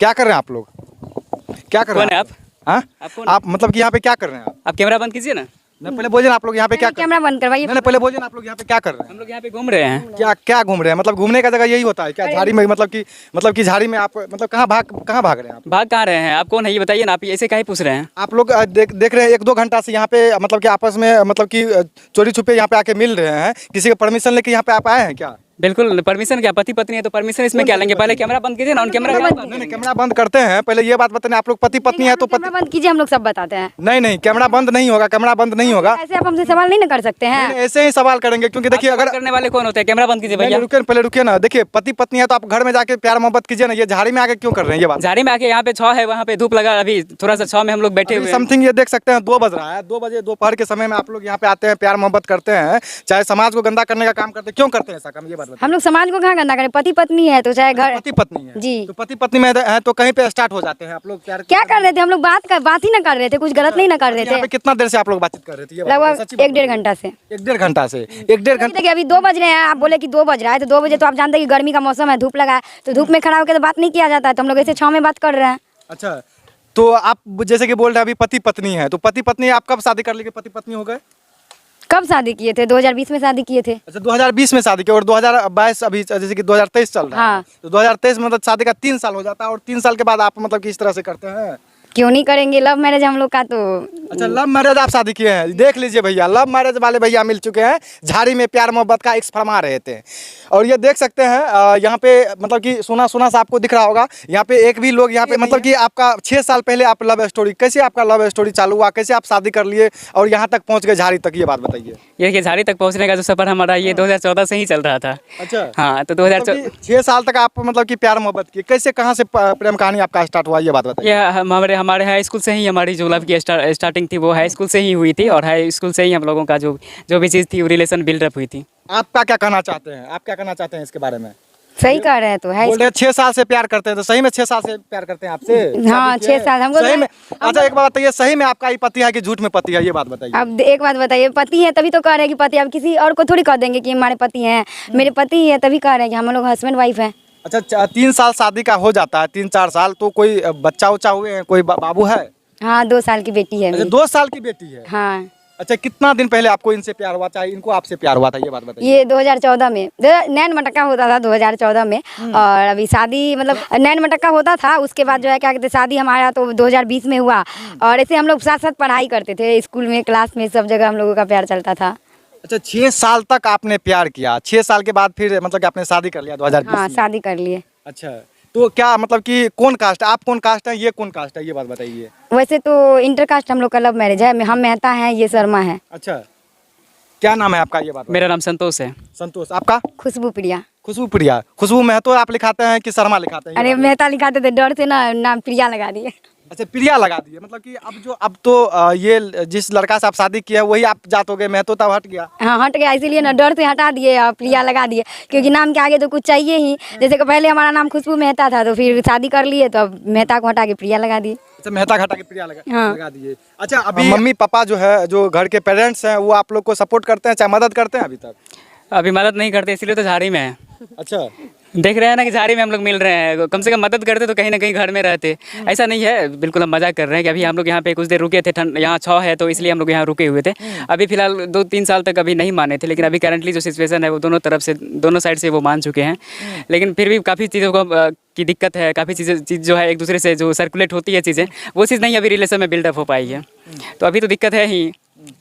क्या कर रहे हैं आप लोग? क्या कर रहे कौन है हैं आप? हाँ? आप कौन आप मतलब कि यहाँ पे क्या कर रहे हैं आप कैमरा बंद कीजिए ना। नहीं, पहले बोलिए ना, आप लोग यहाँ पे क्या कर कैमरा बंद करवाइए। नहीं, पहले बोलिए ना, आप लोग यहाँ पे क्या कर रहे हम हैं? लोग यहाँ पे घूम रहे हैं। क्या क्या घूम रहे हैं? मतलब घूमने का जगह यही होता है क्या? झाड़ी में मतलब कि झाड़ी में आप मतलब कहाँ भाग रहे हैं आप? भाग कहाँ रहे हैं? आप कौन है ये बताइए ना। आप ऐसे काहे पूछ रहे हैं? आप लोग देख रहे हैं 1-2 घंटा से यहाँ पे मतलब कि आपस में मतलब कि चोरी छुपे यहाँ पे आके मिल रहे हैं। किसी का परमिशन लेके यहाँ पे आप आए हैं क्या? बिल्कुल परमिशन क्या, पति पत्नी है तो परमिशन इसमें क्या लेंगे? पहले कैमरा बंद कीजिए ना। कैमरा नहीं, कैमरा बंद करते हैं। पहले ये बात बताने, आप लोग पति पत्नी है तो कैमरा बंद कीजिए, हम लोग सब बताते हैं। नहीं, कैमरा बंद नहीं होगा, कैमरा बंद नहीं होगा। ऐसे आप हमसे सवाल नहीं ना कर सकते हैं। नहीं, ऐसे ही सवाल करेंगे क्योंकि देखिए अगर करने वाले कौन होते हैं? कैमरा बंद कीजिए भैया। पहले रुकिए ना। देखिए पति पत्नी है तो आप घर में जाके प्यार मोहब्बत कीजिए ना। ये झाड़ी में आके क्यों कर रहे हैं ये बात? झाड़ी में आके यहाँ पे छाव है, वहाँ पे धूप लगा, अभी थोड़ा सा छाव में हम लोग बैठे हुए हैं। समथिंग ये देख सकते हैं 2 बज रहा है। 2 बजे दोपहर के समय में आप लोग यहाँ पे आते हैं, प्यार मोहब्बत करते हैं, चाहे समाज को गंदा करने का काम करते हैं। क्यों करते हैं ऐसा काम? ये बात बताइए। हम लोग समाज को कहाँ गंदा करें? पति पत्नी है तो चाहे घर पति पत्नी है जी। तो पति पत्नी में है तो कहीं पे स्टार्ट हो जाते हैं आप लोग प्यार। क्या कर रहे थे हम लोग? बात ही ना कर रहे थे, कुछ गलत नहीं ना कर रहे यहाँ थे। पे कितना देर से आप लोग बातचीत कर रहे थे? ये बात बताइए, सच्ची लगभग बात 1-1.5 घंटा से। बताइए। 1-1.5 घंटा से 1-1.5 घंटा। देखिए अभी 2 बज रहे हैं, आप बोले कि 2 बज रहा है तो 2 बजे तो आप जानते हैं कि गर्मी का मौसम है, धूप लगा है, तो धूप में खड़ा होकर तो बात नहीं किया जाता है। तो हम लोग ऐसे छाँव में बात कर रहे हैं। अच्छा, तो आप जैसे कि बोल रहे हैं अभी पति पत्नी है, तो पति पत्नी आप कब शादी कर लेके पति पत्नी हो गए? कब शादी किए थे? 2020 में शादी किए थे। अच्छा, 2020 में शादी की और 2022 अभी जैसे कि 2023 चल रहा है। हाँ। तो 2023 में मतलब शादी का 3 साल हो जाता है और 3 साल के बाद आप मतलब कि इस तरह से करते हैं? क्यों नहीं करेंगे? लव मैरिज हम लोग का तो। अच्छा, लव मैरिज आप शादी किए हैं। देख लीजिए भैया, लव मैरिज वाले भैया मिल चुके हैं। झाड़ी में प्यार मोहब्बत का एक्स फरमा रहे थे और ये देख सकते हैं यहाँ पे मतलब कि सोना सा आपको दिख रहा होगा। यहाँ पे एक भी लोग यहाँ पे मतलब कि आपका 6 साल पहले आप लव स्टोरी, कैसे आपका लव स्टोरी चालू हुआ, कैसे आप शादी कर लिए और यहाँ तक पहुँच गए झाड़ी तक, ये बात बताइए। ये झाड़ी तक पहुँचने का जो सफर हमारा ये 2014 से ही चल रहा था। अच्छा, हाँ, तो 2014 6 साल तक आप मतलब कि प्यार मोहब्बत की, कैसे कहाँ से प्रेम कहानी आपका स्टार्ट हुआ, ये बात बताइए। ये हमारे हाई स्कूल से ही हमारी जो लव की स्टार्टिंग थी वो हाई स्कूल से ही हुई थी और हाई स्कूल से ही हम लोगों का जो भी चीज़ थी वो रिलेशन बिल्डअप हुई थी। आपका क्या कहना चाहते हैं? आप क्या कहना चाहते हैं इसके बारे में? सही कह रहे हैं तो है। बोल रहे 6 साल से प्यार करते हैं, तो सही में 6 साल से प्यार करते हैं आपसे? हाँ, 6 साल हमको सही में। अच्छा, एक बात बताइए, सही में आपका ही पति है कि झूठ में पति है, ये बात बताइए। अब एक बात बताइए, पति है तभी तो कह रहे हैं कि पति। अब किसी और को थोड़ी कह देंगे कि हमारे पति हैं। मेरे पति ही है तभी कह रहे हैं कि हम लोग हस्बैंड वाइफ हैं। अच्छा, 3 साल शादी का हो जाता है, 3-4 साल, तो कोई बच्चा उच्चा हुए हैं, कोई बाबू है? हाँ, 2 साल की बेटी है अच्छा, मेरी। 2 साल की बेटी है। हाँ। अच्छा, कितना दिन पहले आपको इनसे प्यार हुआ, चाहे इनको आपसे प्यार हुआ था, ये बात बताइए। ये 2014 में नैन मटक्का होता था 2014 में। और अभी शादी मतलब नैन मटक्का होता था, उसके बाद जो है क्या कहते शादी हमारा तो 2020 में हुआ। और ऐसे हम लोग साथ साथ पढ़ाई करते थे, स्कूल में, क्लास में, सब जगह हम लोगों का प्यार चलता था। अच्छा, 6 साल तक आपने प्यार किया, 6 साल के बाद फिर मतलब कि आपने शादी कर लिया 2020 हाँ, में? शादी कर लिए। अच्छा, तो क्या मतलब कि कौन कास्ट, आप कौन कास्ट है, ये कौन कास्ट है, ये बात बताइए। वैसे तो इंटरकास्ट हम लोग का लव मैरिज है। हम मेहता हैं, ये शर्मा है। अच्छा, क्या नाम है आपका, ये बात? मेरा नाम संतोष है। संतोष। आपका? खुशबू प्रिया। खुशबू प्रिया। खुशबू महतो आप लिखाते हैं कि शर्मा लिखाते हैं? ये अरे बात मेहता लिखाते थे, डर से ना नाम प्रिया लगा दिए। अच्छा, प्रिया लगा दिए। मतलब कि अब तो ये जिस लड़का से आप शादी किया है वही आप जात हो गए, महतो तब हट गया। हाँ, हट गया, इसीलिए ना डर से हटा दिए और प्रिया लगा दिए, क्योंकि नाम के आगे तो कुछ चाहिए ही। जैसे कि पहले हमारा नाम खुशबू मेहता था, तो फिर शादी कर लिए तो अब मेहता को हटा के प्रिया लगा दिए। अच्छा, मेहता हटा के प्रिया हाँ। लगा दिए। अच्छा, अभी मम्मी पापा जो है, जो घर के पेरेंट्स हैं, वो आप लोग को सपोर्ट करते हैं, चाहे मदद करते हैं अभी तक? अभी मदद नहीं करते, इसलिए तो झाड़ी में है। अच्छा, देख रहे हैं ना कि झाड़ी में हम लोग मिल रहे हैं, कम से कम मदद करते तो कहीं ना कहीं घर में रहते। ऐसा नहीं है, बिल्कुल हम मजाक कर रहे हैं कि अभी हम लोग यहाँ पे कुछ देर रुके थे, ठंड यहाँ छाव है तो इसलिए हम लोग यहाँ रुके हुए थे। अभी फिलहाल 2-3 साल तक अभी नहीं माने थे, लेकिन अभी करंटली जो सिचुएशन है वो दोनों तरफ से, दोनों साइड से वो मान चुके हैं। लेकिन फिर भी काफ़ी चीज़ों को की दिक्कत है, काफ़ी चीज़ जो है एक दूसरे से जो सर्कुलेट होती है चीज़ें, वो चीज़ नहीं अभी रिलेशन में बिल्डअप हो पाई है। तो अभी तो दिक्कत है ही,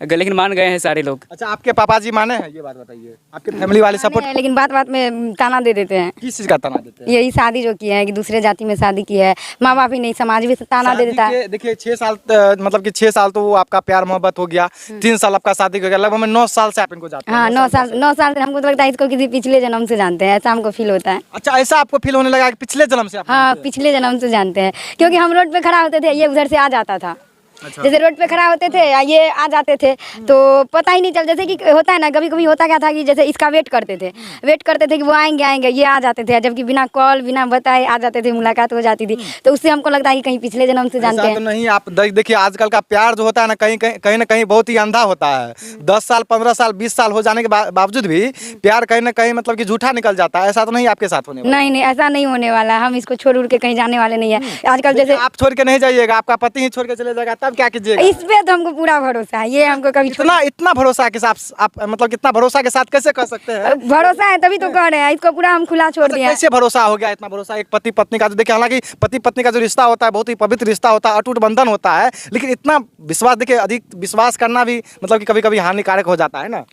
लेकिन मान गए हैं सारे लोग। अच्छा, आपके पापा जी माने हैं, ये बात बताइए? आपके फैमिली वाले सपोर्ट? लेकिन बात बात में ताना दे देते हैं। किस चीज़ का ताना देते हैं? यही शादी जो की है कि दूसरे जाति में शादी की है, माँ बाप ही नहीं समाज भी ताना दे देता है। देखिए 6 साल मतलब कि 6 साल तो वो आपका प्यार मोहब्बत हो गया, 3 साल आपका शादी हो गया, लगभग 9 साल से आप इनको जानते हैं। हाँ, 9 साल से हमको तो लगता है इसको किसी पिछले जन्म से जानते हैं, ऐसा हमको फील होता है। अच्छा, ऐसा आपको फील होने लगा कि पिछले जन्म से आप हाँ, जानते हैं? पिछले जन्म से जानते हैं, क्योंकि हम रोड पे खड़ा होते थे, ये उधर से आ जाता था। जैसे रोड पे खड़ा होते थे ये आ जाते थे तो पता ही नहीं चल, जैसे कि होता है ना कभी कभी होता क्या था कि जैसे इसका वेट करते थे कि वो आएंगे, ये आ जाते थे, जबकि बिना कॉल बिना बताए आ जाते थे, मुलाकात हो जाती थी। तो उससे हमको लगता है कि कहीं पिछले जन्म से जानते ऐसा हैं। तो नहीं, आप देखिए आजकल का प्यार जो होता है ना, कहीं ना कहीं बहुत ही अंधा होता है। 10 साल 15 साल 20 साल हो जाने के बावजूद भी प्यार कहीं ना कहीं मतलब कि झूठा निकल जाता है। ऐसा तो नहीं आपके साथ होने वाला? नहीं ऐसा नहीं होने वाला, हम इसको छोड़ उड़ के कहीं जाने वाले नहीं है। आजकल देखिए, जैसे आप छोड़ के नहीं जाइएगा, आपका पति ही छोड़ के चले जाएगा, तब क्या कीजिएगा? इस पे तो हमको पूरा भरोसा है, ये हमको कभी इतना भरोसा के साथ आप मतलब कितना भरोसा के साथ कैसे कर सकते हैं? भरोसा है तभी तो कह रहे हैं, इसको पूरा हम खुला छोड़ दिया है। कैसे भरोसा हो गया? इतना भरोसा एक पति पत्नी का, तो देखिए हालांकि पति पत्नी का जो रिश्ता होता है बहुत ही पवित्र रिश्ता होता है, अटूट बंधन होता है, लेकिन इतना विश्वास, देखिए अधिक विश्वास करना भी मतलब कि कभी कभी हानिकारक हो जाता है ना।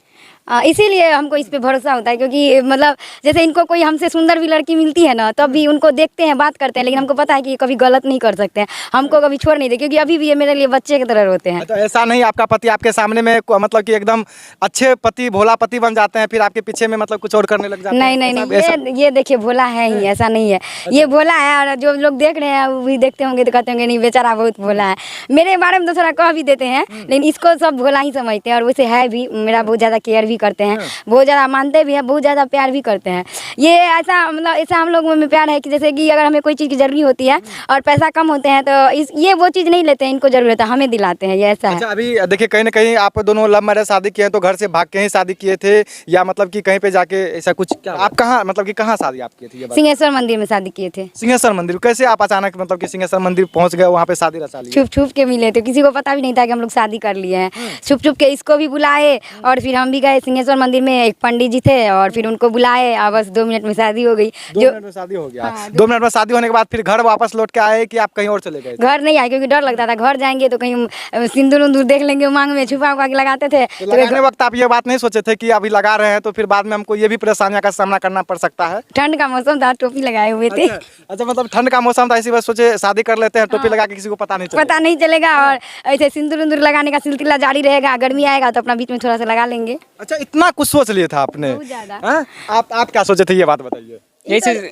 इसीलिए हमको इस पे भरोसा होता है, क्योंकि मतलब जैसे इनको कोई हमसे सुंदर भी लड़की मिलती है ना, तब भी उनको देखते हैं, बात करते हैं, लेकिन हमको पता है कि ये कभी गलत नहीं कर सकते हैं, हमको कभी छोड़ नहीं दे, क्योंकि अभी भी ये मेरे लिए बच्चे की तरह रोते हैं। तो ऐसा नहीं आपका पति आपके सामने में मतलब कि एकदम अच्छे पति, भोला पति बन जाते हैं, फिर आपके पीछे में मतलब कुछ और करने लग जाते हैं? नहीं, ये देखिए भोला है ही, ऐसा नहीं है। ये भोला है, और जो लोग देख रहे हैं वो भी देखते होंगे तो कहते होंगे नहीं बेचारा बहुत भोला है। मेरे बारे में तो थोड़ा कह भी देते हैं, लेकिन इसको सब भोला ही समझते हैं, और वैसे है भी, मेरा बहुत ज़्यादा केयर भी करते हैं, बहुत ज़्यादा मानते भी हैं, बहुत ज़्यादा प्यार भी करते हैं। ये ऐसा मतलब ऐसा हम लोगों में प्यार है कि जैसे कि अगर हमें कोई चीज़ की जरूरी होती है और पैसा कम होते हैं तो ये वो चीज़ नहीं लेते हैं, इनको जरूरत है हमें दिलाते हैं, ये ऐसा है। अच्छा, अभी देखिए कहीं ना कहीं आप दोनों लव मैरिज शादी किए हैं, तो घर से भाग के ही शादी किए थे या मतलब कि कहीं पे जाके ऐसा कुछ? क्या आप कहाँ मतलब कि कहाँ शादी आप किए थे? ये बात। सिंहेश्वर मंदिर में शादी किए थे। सिंहेश्वर मंदिर कैसे आप अचानक मतलब कि सिंहेश्वर मंदिर पहुंच गए, वहाँ पे शादी रचा ली? छुप छुप के मिले थे, किसी को पता भी नहीं था कि हम लोग शादी कर लिए हैं। छुप छुप के इसको भी बुलाए और फिर हम भी गए सिंहेश्वर मंदिर में, एक पंडित जी थे और फिर उनको बुलाए, और बस 2 मिनट में शादी हो गई। 2 मिनट में शादी हो गया? हाँ, 2 मिनट में शादी होने के बाद फिर घर वापस लौट के आए कि आप कहीं और चले गए? घर नहीं आए क्योंकि डर लगता था, घर जाएंगे तो कहीं सिंदूर उंदूर देख लेंगे, मांग में छुपा उपा के लगाते थे। तो लगाने वक्त आप ये बात नहीं सोचे थे कि अभी लगा रहे हैं तो फिर बाद में हमको ये भी परेशानियों का सामना करना पड़ सकता है? ठंड का मौसम था, टोपी लगाए हुए थे। अच्छा, मतलब ठंड का मौसम था, इसी बात सोचे शादी कर लेते हैं, टोपी लगा के किसी को पता नहीं चलेगा। पता नहीं चलेगा, और ऐसे सिंदूर उंदूर लगाने का सिलसिला जारी रहेगा, गर्मी आएगा तो अपना बीच में थोड़ा सा लगा लेंगे। अच्छा, इतना कुछ सोच लिया था आपने? बहुत ज्यादा। हाँ? आप क्या सोचे थे, ये बात बताइए। यही चीज़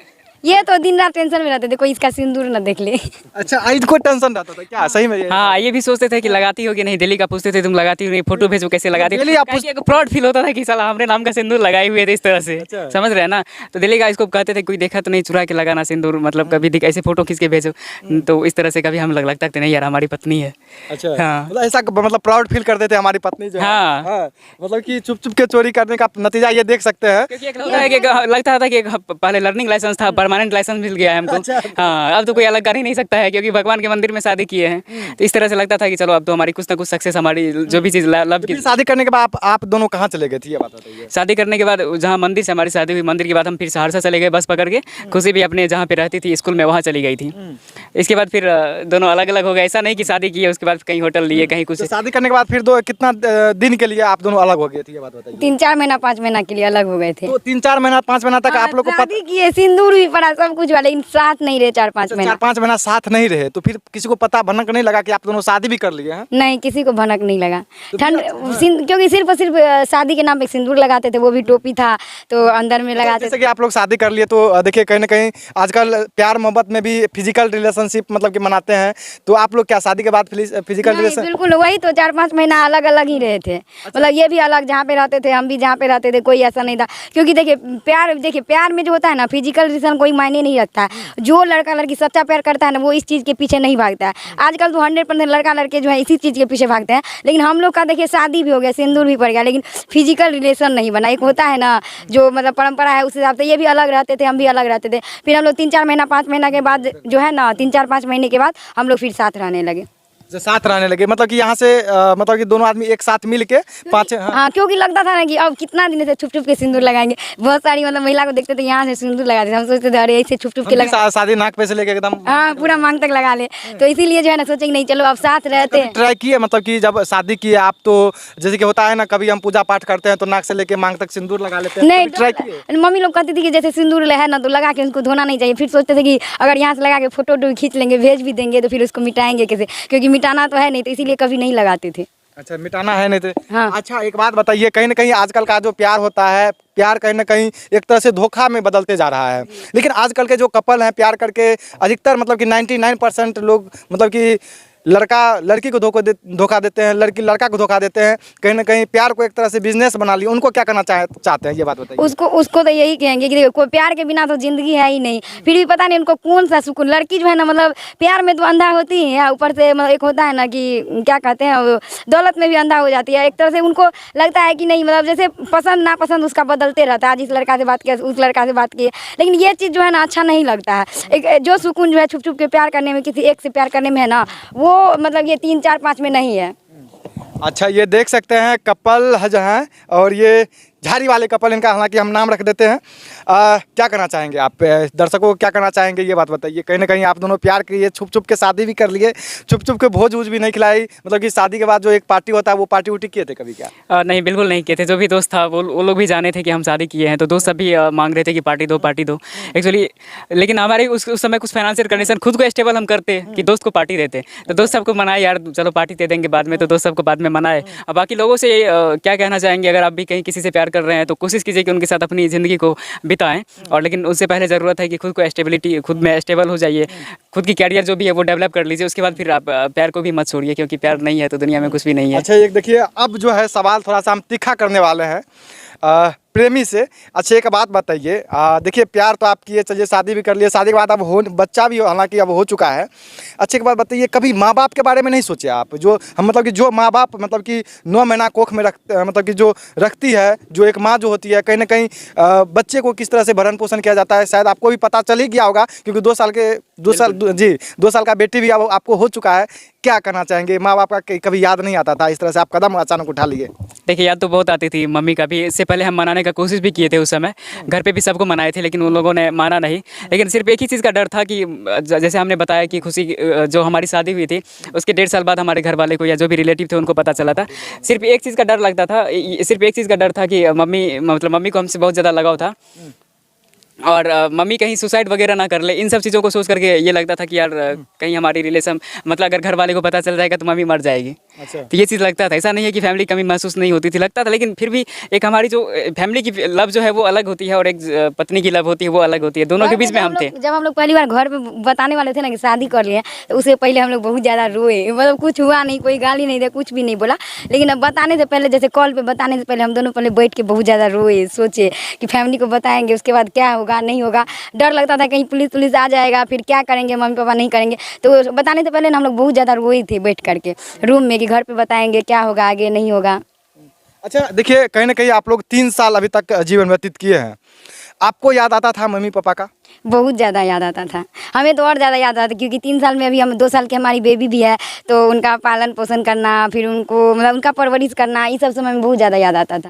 ये तो दिन रात टेंशन में रहते थे, कोई इसका सिंदूर न देख ले। अच्छा, आज को टेंशन रहता था क्या सही में? हाँ, ये भी सोचते थे कि लगाती हो कि नहीं। दिल्ली का पूछते थे तुम लगाती हो नहीं, फोटो भेजो कैसे लगाती हो। दिल्ली आप प्राउड फील होता था कि साला हमने नाम का सिंदूर लगाए हुए थे इस तरह से। अच्छा। समझ रहे हैं ना? तो दिल्ली का इसको कहते थे कोई देखा तो नहीं चुरा के लगाना सिंदूर, मतलब कभी ऐसे फोटो खींच के भेजो। तो इस तरह से कभी हम लगता था नहीं यार हमारी पत्नी है। अच्छा, हाँ। मतलब ऐसा मतलब प्राउड फील करते थे हमारी पत्नी जो है। हाँ। हाँ, मतलब कि चुप चुप के चोरी करने का नतीजा ये देख सकते हैं। क्योंकि एक होता है कि लगता था कि पहले लर्निंग लाइसेंस था, परमानेंट लाइसेंस मिल गया है हमको। अच्छा। हाँ, अब तो कोई अलग कर ही नहीं सकता है क्योंकि भगवान के मंदिर में शादी किए हैं। तो इस तरह से लगता था कि चलो अब तो हमारी कुछ ना कुछ सक्सेस, हमारी जो भी चीज़ लव की। फिर शादी करने के बाद आप दोनों कहाँ चले गए थे, ये बात बताइए। शादी करने के बाद जहाँ मंदिर से हमारी शादी हुई, मंदिर के बाद हम फिर सहरसा चले गए बस पकड़ के। खुशी भी अपने जहाँ पे रहती थी स्कूल में वहाँ चली गई थी। इसके बाद फिर दोनों अलग अलग हो गए। ऐसा नहीं कि शादी की है उसके बाद कहीं होटल लिए कहीं कुछ। तो शादी करने के बाद फिर कितना दिन के लिए आप दोनों अलग हो गए थे, ये बात बताइए। 3-4 महीना 5 महीना के लिए अलग हो गए थे। तो 3-4 महीना 5 महीना तक आप लोग को शादी किए, सिंदूर भी पड़ा, सब कुछ वाले, इन साथ नहीं रहे 4-5 महीना। 4-5 महीना साथ नहीं रहे, तो फिर किसी को पता भनक नहीं लगा कि आप दोनों शादी भी कर लिए हैं? नहीं, किसी को भनक नहीं लगा। ठंड क्योंकि सिर्फ और सिर्फ शादी के नाम पे सिंदूर लगाते थे, वो भी टोपी था तो अंदर में लगाते जैसे कि आप लोग शादी कर लिए तो देखिए कहीं ना कहीं आजकल प्यार मोहब्बत में भी फिजिकल रिलेशनशिप मतलब कि मनाते हैं, तो आप लोग क्या शादी के बाद फिजिकल नहीं, रिलेशन? बिल्कुल वही तो 4-5 महीना अलग अलग ही रहे थे। मतलब ये भी अलग जहाँ पे रहते थे, हम भी जहाँ पे रहते थे, कोई ऐसा नहीं था। क्योंकि देखिए प्यार में जो होता है ना, फिजिकल रिलेशन कोई मायने नहीं रखता है। जो लड़का लड़की सच्चा प्यार करता है ना, वो इस चीज़ के पीछे नहीं भागता है। आजकल तो 100% लड़का लड़के जो है इसी चीज़ के पीछे भागते हैं। लेकिन हम लोग का देखिए शादी भी हो गया, सिंदूर भी पड़ गया, लेकिन फिजिकल रिलेशन नहीं बना। एक होता है ना जो मतलब परंपरा है, उस हिसाब से ये भी अलग रहते थे, हम भी अलग रहते थे। फिर हम लोग 3-4 महीना 5 महीना के बाद जो है ना, 3-4-5 महीने के बाद हम लोग फिर साथ रहने लगे। जो साथ रहने लगे मतलब कि यहाँ से मतलब कि दोनों आदमी एक साथ मिल के 5। हाँ, क्योंकि लगता था ना कि अब कितना दिन से छुप छुप के सिंदूर लगाएंगे। बहुत सारी मतलब महिला को देखते थे यहाँ से सिंदूर लगाते थे, हम सोचते थे अरे ऐसे छुप छुप के लगा। शादी नाक पे से लेके एकदम हाँ, पूरा मांग तक लगा ले। तो इसीलिए जो है ना सोचे कि नहीं चलो अब साथ रहते हैं। ट्राई किए मतलब कि जब शादी किए आप, तो जैसे कि होता है ना कभी हम पूजा पाठ करते हैं तो नाक से लेके मांग तक सिंदूर लगा लेते हैं, नहीं, ट्राई किए? मम्मी लोग कहती थी कि जैसे सिंदूर है ना तो लगा के उसको धोना नहीं चाहिए। फिर सोचते थे कि अगर यहाँ से लगा के फोटो खींच लेंगे, भेज भी देंगे, तो फिर उसको मिटाएंगे कैसे, क्योंकि मिटाना तो है नहीं, तो इसीलिए कभी नहीं लगाते थे। अच्छा, मिटाना है नहीं तो। हाँ। अच्छा, एक बात बताइए, कहीं ना कहीं आजकल का जो प्यार होता है, प्यार कहीं ना कहीं एक तरह से धोखा में बदलते जा रहा है। लेकिन आजकल के जो कपल हैं प्यार करके, अधिकतर मतलब कि 99% लोग मतलब कि लड़का लड़की को धोखा देते हैं, लड़की लड़का को धोखा देते हैं, कहीं ना कहीं प्यार को एक तरह से बिजनेस बना लिया, उनको क्या करना चाहते हैं, ये बात बताइए। उसको तो यही कहेंगे कि देखो, कोई प्यार के बिना तो जिंदगी है ही नहीं। फिर भी पता नहीं उनको कौन सा सुकून, लड़की जो है ना मतलब प्यार में तो अंधा होती है, ऊपर से मतलब एक होता है ना कि क्या कहते हैं वो दौलत में भी अंधा हो जाती है। एक तरह से उनको लगता है कि नहीं मतलब जैसे पसंद नापसंद उसका बदलते रहता है, आज इस लड़का से बात किया उस लड़का से बात की, लेकिन ये चीज़ जो है ना अच्छा नहीं लगता है। एक जो सुकून जो है छुप छुप के प्यार करने में, किसी एक से प्यार करने में है ना, वो मतलब ये 3 4 5 में नहीं है। अच्छा, ये देख सकते हैं कपल जो हैं, और ये झाड़ी वाले कपल, इनका हालांकि हम नाम रख देते हैं। क्या करना चाहेंगे आप दर्शकों को, क्या करना चाहेंगे ये बात बताइए। कहीं ना कहीं आप दोनों प्यार किए, छुप छुप के शादी भी कर लिए, छुप छुप के भोज वोज भी नहीं खिलाई, मतलब कि शादी के बाद जो एक पार्टी होता है वो पार्टी उटी किए थे कभी क्या? नहीं, बिल्कुल नहीं किए थे। जो भी दोस्त था वो लोग भी जाने थे कि हम शादी किए हैं, तो दोस्त सब भी मांग रहे थे कि पार्टी दो एक्चुअली। लेकिन हमारे उस समय कुछ फाइनेंशियल कंडीशन, खुद को स्टेबल हम करते कि दोस्त को पार्टी देते, तो दोस्त सबको मनाए यार चलो पार्टी दे देंगे बाद में, तो दोस्त सबको बाद में मनाए। अब बाकी लोगों से क्या कहना चाहेंगे, अगर आप भी कहीं किसी से प्यार कर रहे हैं तो कोशिश कीजिए कि उनके साथ अपनी ज़िंदगी को बिताएं, और लेकिन उससे पहले ज़रूरत है कि खुद को स्टेबिलिटी, खुद में स्टेबल हो जाइए, खुद की कैरियर जो भी है वो डेवलप कर लीजिए, उसके बाद फिर आप प्यार को भी मत छोड़िए, क्योंकि प्यार नहीं है तो दुनिया में कुछ भी नहीं है। अच्छा, एक देखिए, अब जो है सवाल थोड़ा सा हम तीखा करने वाले हैं प्रेमी से। अच्छा, एक बात बताइए, देखिए प्यार तो आप किए, चलिए शादी भी कर लिए, शादी के बाद अब बच्चा भी हालांकि अब हो चुका है। अच्छी एक बात बताइए, कभी माँ बाप के बारे में नहीं सोचे आप? जो हम मतलब कि जो माँ बाप मतलब कि 9 महीना कोख में मतलब कि जो रखती है, जो एक माँ जो होती है, कहीं ना कहीं बच्चे को किस तरह से भरण पोषण किया जाता है, शायद आपको भी पता चल ही गया होगा, क्योंकि 2 साल का बेटी भी अब आपको हो चुका है। क्या करना चाहेंगे? माँ बाप का कभी याद नहीं आता था इस तरह से आप कदम अचानक उठा लिए? देखिए, याद तो बहुत आती थी मम्मी का भी। इससे पहले हम मनाने का कोशिश भी किए थे, उस समय घर पे भी सबको मनाए थे, लेकिन उन लोगों ने माना नहीं। लेकिन सिर्फ एक ही चीज़ का डर था कि जैसे हमने बताया कि खुशी जो हमारी शादी हुई थी उसके 1.5 साल बाद हमारे घर वाले को या जो भी रिलेटिव थे उनको पता चला था। सिर्फ एक चीज़ का डर लगता था, सिर्फ एक चीज़ का डर था कि मम्मी को हमसे बहुत ज़्यादा लगाव था, और मम्मी कहीं सुसाइड वगैरह ना कर ले। इन सब चीज़ों को सोच करके ये लगता था कि यार कहीं हमारी रिलेशन, मतलब अगर घर वाले को पता चल जाएगा तो मम्मी मर जाएगी। अच्छा। तो ये चीज़ लगता था। ऐसा नहीं है कि फैमिली कमी महसूस नहीं होती थी, लगता था, लेकिन फिर भी एक हमारी जो फैमिली की लव जो है वो अलग होती है, और एक पत्नी की लव होती है वो अलग होती है। दोनों के बीच में हम थे। जब हम लोग पहली बार घर पे बताने वाले थे ना कि शादी कर लिए, तो उससे पहले हम लोग बहुत ज़्यादा रोए। मतलब कुछ हुआ नहीं, कोई गाली नहीं दिया, कुछ भी नहीं बोला, लेकिन अब बताने से पहले, जैसे कॉल पे बताने से पहले हम दोनों पहले बैठ के बहुत ज़्यादा रोए, सोचे कि फैमिली को बताएंगे, उसके बाद क्या होगा नहीं होगा। डर लगता था कहीं पुलिस आ जाएगा, फिर क्या करेंगे, मम्मी पापा नहीं करेंगे। तो बताने से पहले हम लोग बहुत ज़्यादा रोए थे बैठ करके रूम में कि घर पे बताएंगे, क्या होगा आगे नहीं होगा। अच्छा, देखिए कहीं ना कहीं आप लोग 3 साल अभी तक जीवन व्यतीत किए हैं, आपको याद आता था मम्मी पापा का? बहुत ज़्यादा याद आता था, हमें तो और ज़्यादा याद आता था, क्योंकि 3 साल में अभी हम 2 साल की हमारी बेबी भी है, तो उनका पालन पोषण करना, फिर उनको मतलब उनका परवरिश करना, ये सब समय में बहुत ज़्यादा याद आता था।